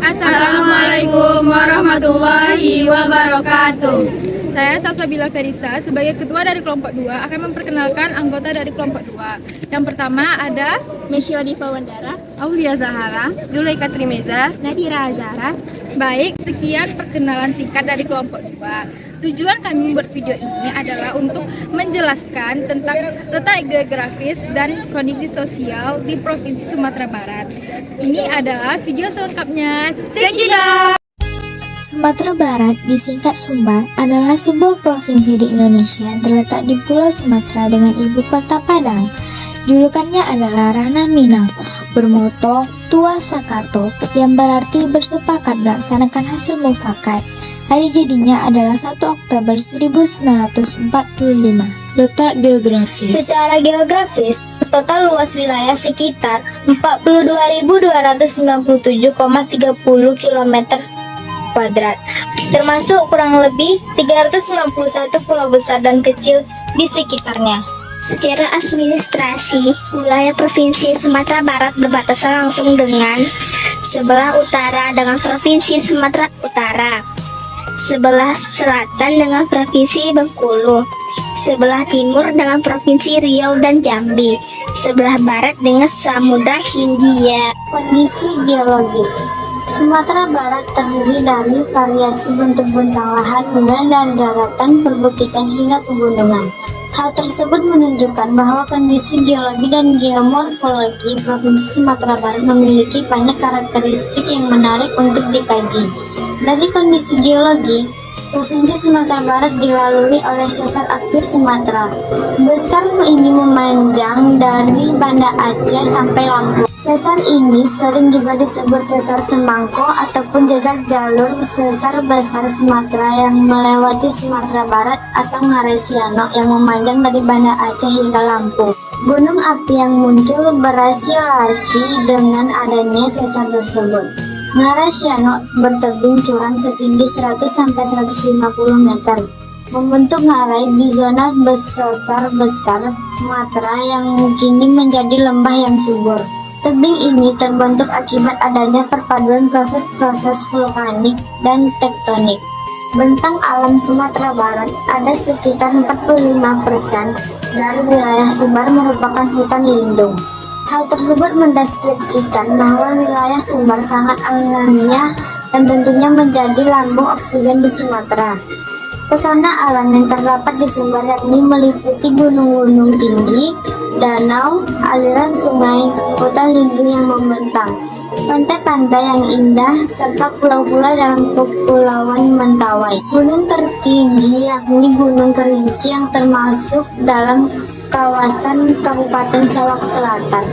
Assalamualaikum warahmatullahi wabarakatuh. Saya Salsabila Ferisa sebagai ketua dari kelompok 2 akan memperkenalkan anggota dari kelompok 2. Yang pertama ada Mesya Diva Wandara, Aulia Zahara, Zulaika Trimeza, Nadira Azara. Baik, sekian perkenalan singkat dari kelompok 2. Tujuan kami membuat video ini adalah untuk menjelaskan tentang letak geografis dan kondisi sosial di Provinsi Sumatera Barat. Ini adalah video selengkapnya. Check it out! Sumatera Barat, disingkat Sumbar, adalah sebuah provinsi di Indonesia yang terletak di Pulau Sumatera dengan ibu kota Padang. Julukannya adalah Ranah Minang, bermoto Tua Sakato, yang berarti bersepakat melaksanakan hasil mufakat. Hari jadinya adalah 1 Oktober 1945. Letak geografis. Secara geografis, total luas wilayah sekitar 42.297,30 km kuadrat, termasuk kurang lebih 391 pulau besar dan kecil di sekitarnya. Secara administrasi, wilayah Provinsi Sumatera Barat berbatasan langsung dengan sebelah utara dengan Provinsi Sumatera Utara, sebelah selatan dengan Provinsi Bengkulu, sebelah timur dengan Provinsi Riau dan Jambi, sebelah barat dengan Samudra Hindia. Kondisi geologis. Sumatera Barat terdiri dari variasi bentuk bentang lahan mulai dari daratan, perbukitan hingga pegunungan. Hal tersebut menunjukkan bahwa kondisi geologi dan geomorfologi Provinsi Sumatera Barat memiliki banyak karakteristik yang menarik untuk dikaji. Dari kondisi geologi, Provinsi Sumatera Barat dilalui oleh sesar aktif Sumatera. Besar ini memanjang dari Banda Aceh sampai Lampung. Sesar ini sering juga disebut sesar Semangko ataupun jejak jalur sesar besar Sumatera yang melewati Sumatera Barat atau Ngarai Siano yang memanjang dari Banda Aceh hingga Lampung. Gunung api yang muncul berasiasi dengan adanya sesar tersebut. Ngarai Siano bertebing curam setinggi 100-150 meter, membentuk ngarai di zona sesar besar Sumatera yang kini menjadi lembah yang subur. Tebing ini terbentuk akibat adanya perpaduan proses-proses vulkanik dan tektonik. Bentang alam Sumatera Barat ada sekitar 45% dari wilayah Sumbar merupakan hutan lindung. Hal tersebut mendeskripsikan bahwa wilayah Sumbar sangat alamiah dan tentunya menjadi lambung oksigen di Sumatera. Pesona alam yang terdapat di Sumbar yakni meliputi gunung-gunung tinggi, danau, aliran sungai, hutan lindung yang membentang, pantai-pantai yang indah, serta pulau-pulau dalam Kepulauan Mentawai. Gunung tertinggi yakni Gunung Kerinci yang termasuk dalam kawasan Kabupaten Salak Selatan.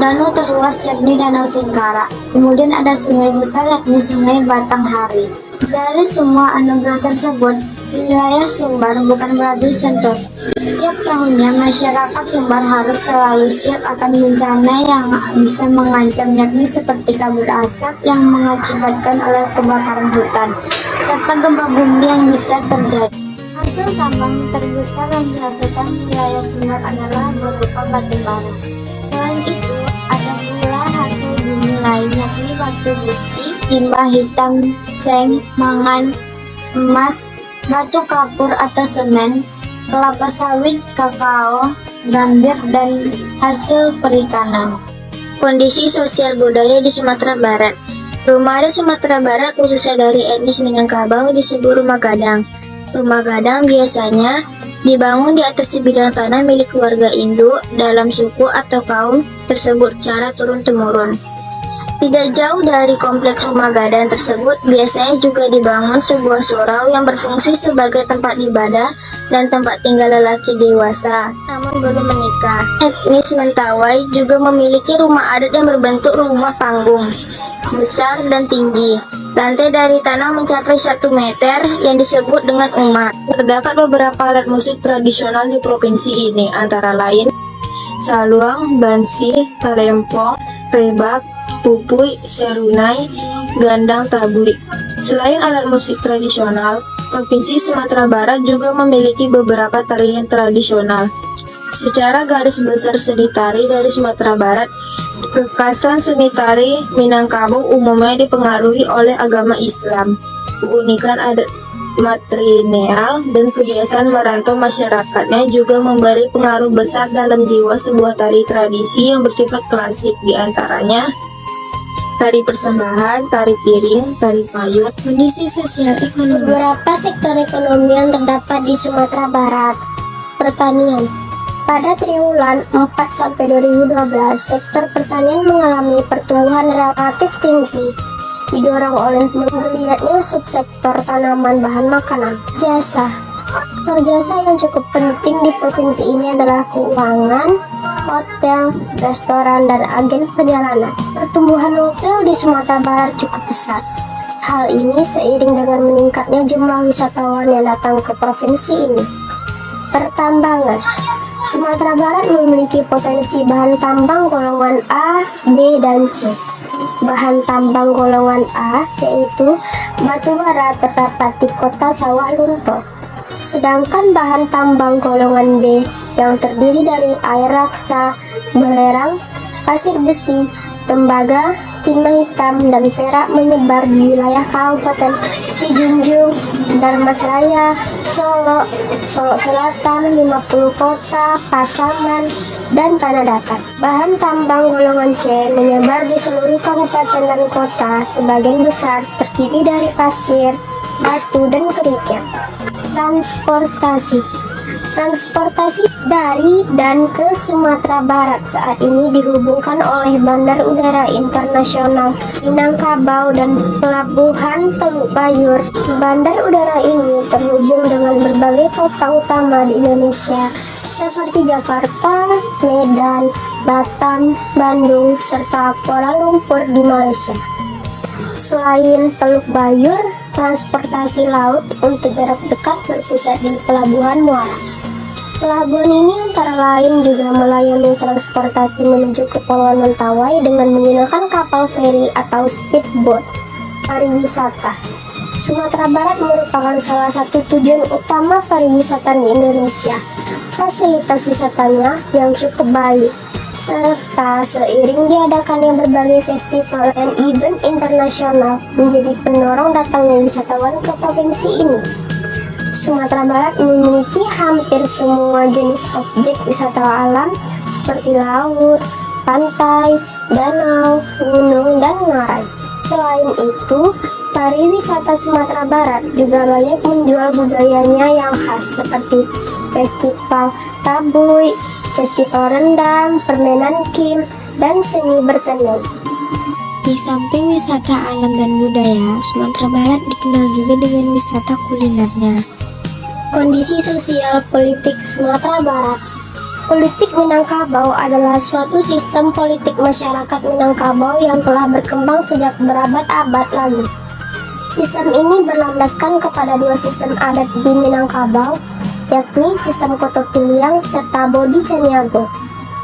Danau terluas yakni Danau Singkara. Kemudian ada sungai besar yakni Sungai Batanghari. Dari semua anugerah tersebut, wilayah Sumbar bukan berarti sentosa. Tiap tahunnya masyarakat Sumbar harus selalu siap akan bencana yang bisa mengancam, yakni seperti kabut asap yang mengakibatkan oleh kebakaran hutan, serta gempa bumi yang bisa terjadi. Hasil tambang terbesar yang dihasilkan wilayah Sumbar adalah berupa batu bara. Selain itu, ada pula hasil bumi lain yakni batu besi, timah hitam, seng, mangan, emas, batu kapur atau semen, kelapa sawit, kakao, gambir, dan hasil perikanan. Kondisi sosial budaya di Sumatera Barat. Rumah adat Sumatera Barat khususnya dari etnis Minangkabau disebut rumah gadang. Rumah gadang biasanya dibangun di atas sebidang tanah milik keluarga induk dalam suku atau kaum tersebut secara turun-temurun. Tidak jauh dari kompleks rumah gadang tersebut biasanya juga dibangun sebuah surau yang berfungsi sebagai tempat ibadah dan tempat tinggal lelaki dewasa namun belum menikah. Etnis Mentawai juga memiliki rumah adat yang berbentuk rumah panggung, besar dan tinggi. Lantai dari tanah mencapai 1 meter yang disebut dengan umat. Terdapat beberapa alat musik tradisional di provinsi ini, antara lain saluang, bansi, talempong, rebak, pupui, serunai, gandang tabui. Selain alat musik tradisional, Provinsi Sumatera Barat juga memiliki beberapa tarian tradisional. Secara garis besar seni tari dari Sumatera Barat Kekasan seni tari Minangkabau umumnya dipengaruhi oleh agama Islam. Keunikan adat matrilineal dan kebiasaan merantau masyarakatnya juga memberi pengaruh besar dalam jiwa sebuah tari tradisi yang bersifat klasik, diantaranya tari persembahan, tari piring, tari payung. Kondisi sosial ekonomi. Beberapa sektor ekonomi yang terdapat di Sumatera Barat. Pertanian. Pada triwulan 4-2012, sektor pertanian mengalami pertumbuhan relatif tinggi, didorong oleh menggeliatnya subsektor tanaman bahan makanan. Jasa. Sektor jasa yang cukup penting di provinsi ini adalah keuangan, hotel, restoran, dan agen perjalanan. Pertumbuhan hotel di Sumatera Barat cukup pesat. Hal ini seiring dengan meningkatnya jumlah wisatawan yang datang ke provinsi ini. Pertambangan. Sumatera Barat memiliki potensi bahan tambang golongan A, B, dan C. Bahan tambang golongan A yaitu batu bara terdapat di kota Sawah Lunto. Sedangkan bahan tambang golongan B yang terdiri dari air raksa, belerang, pasir besi, tembaga, timah hitam, dan perak menyebar di wilayah Kabupaten Sijunjung, Darmasraya, Solo, Solo Selatan, 50 Kota, Pasaman, dan Tanah Datar. Bahan tambang golongan C menyebar di seluruh kabupaten dan kota, sebagian besar terdiri dari pasir, batu, dan kerikil. Transportasi dari dan ke Sumatera Barat saat ini dihubungkan oleh Bandar Udara Internasional Minangkabau dan Pelabuhan Teluk Bayur. Bandar udara ini terhubung dengan berbagai kota utama di Indonesia seperti Jakarta, Medan, Batam, Bandung, serta Kuala Lumpur di Malaysia. Selain Teluk Bayur, transportasi laut untuk jarak dekat berpusat di Pelabuhan Muara. Pelabuhan ini antara lain juga melayani transportasi menuju Kepulauan Mentawai dengan menggunakan kapal feri atau speedboat. Pariwisata. Sumatera Barat merupakan salah satu tujuan utama pariwisata di Indonesia. Fasilitas wisatanya yang cukup baik, serta seiring diadakannya berbagai festival dan event internasional menjadi pendorong datangnya wisatawan ke provinsi ini. Sumatera Barat memiliki hampir semua jenis objek wisata alam seperti laut, pantai, danau, gunung, dan ngarai. Selain itu, pariwisata Sumatera Barat juga banyak menjual budayanya yang khas seperti festival tabuy, festival rendang, permainan kim, dan seni bertenun. Di samping wisata alam dan budaya, Sumatera Barat dikenal juga dengan wisata kulinernya. Kondisi sosial politik Sumatera Barat. Politik Minangkabau adalah suatu sistem politik masyarakat Minangkabau yang telah berkembang sejak berabad-abad lalu. Sistem ini berlandaskan kepada dua sistem adat di Minangkabau, yakni sistem Koto Piliang serta Bodi Caniago.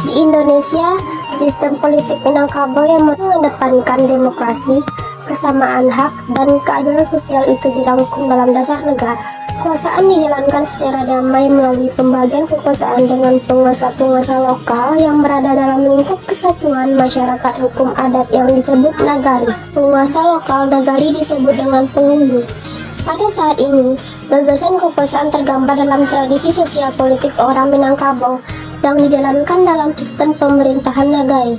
Di Indonesia, sistem politik Minangkabau yang mengedepankan demokrasi, persamaan hak, dan keadilan sosial itu dirangkum dalam dasar negara. Kekuasaan dijalankan secara damai melalui pembagian kekuasaan dengan penguasa-penguasa lokal yang berada dalam lingkup kesatuan masyarakat hukum adat yang disebut nagari. Penguasa lokal nagari disebut dengan pengunggu. Pada saat ini, gagasan kekuasaan tergambar dalam tradisi sosial politik orang Minangkabau yang dijalankan dalam sistem pemerintahan nagari,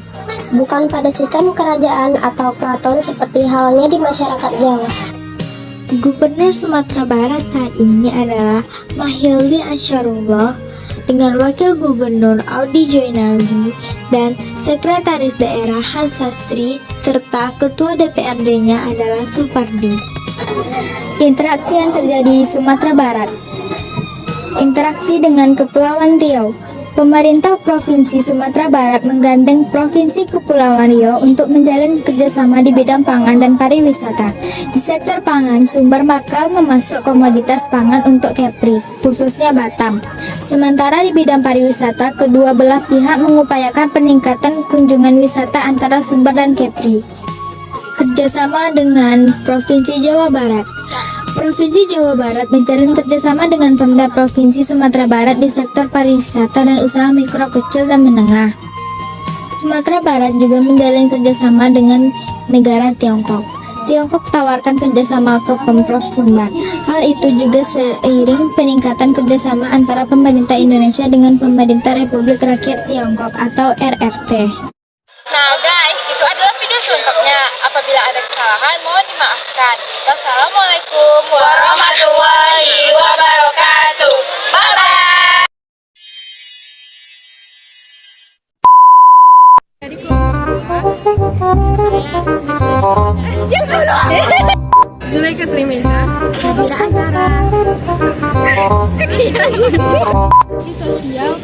bukan pada sistem kerajaan atau keraton seperti halnya di masyarakat Jawa. Gubernur Sumatera Barat saat ini adalah Mahildi Ansyarullah dengan Wakil Gubernur Audi Joinaldi dan Sekretaris Daerah Hans Sastri serta Ketua DPRD-nya adalah Supardi. Interaksi yang terjadi di Sumatera Barat. Interaksi dengan Kepulauan Riau. Pemerintah Provinsi Sumatera Barat menggandeng Provinsi Kepulauan Riau untuk menjalin kerjasama di bidang pangan dan pariwisata. Di sektor pangan, Sumber bakal memasuk komoditas pangan untuk Kepri, khususnya Batam. Sementara di bidang pariwisata, kedua belah pihak mengupayakan peningkatan kunjungan wisata antara Sumber dan Kepri. Kerjasama dengan Provinsi Jawa Barat. Provinsi Jawa Barat menjalin kerjasama dengan Pemda Provinsi Sumatera Barat di sektor pariwisata dan usaha mikro, kecil, dan menengah. Sumatera Barat juga menjalin kerjasama dengan negara Tiongkok. Tiongkok tawarkan kerjasama ke Pemprov Sumbar. Hal itu juga seiring peningkatan kerjasama antara pemerintah Indonesia dengan pemerintah Republik Rakyat Tiongkok atau RRT. Nah guys, itu adalah video selengkapnya. Apabila ada kesalahan, mohon dimaafkan. Wassalamualaikum warahmatullahi wabarakatuh. Bye-bye. Dari Zulaika Trimeza. sosial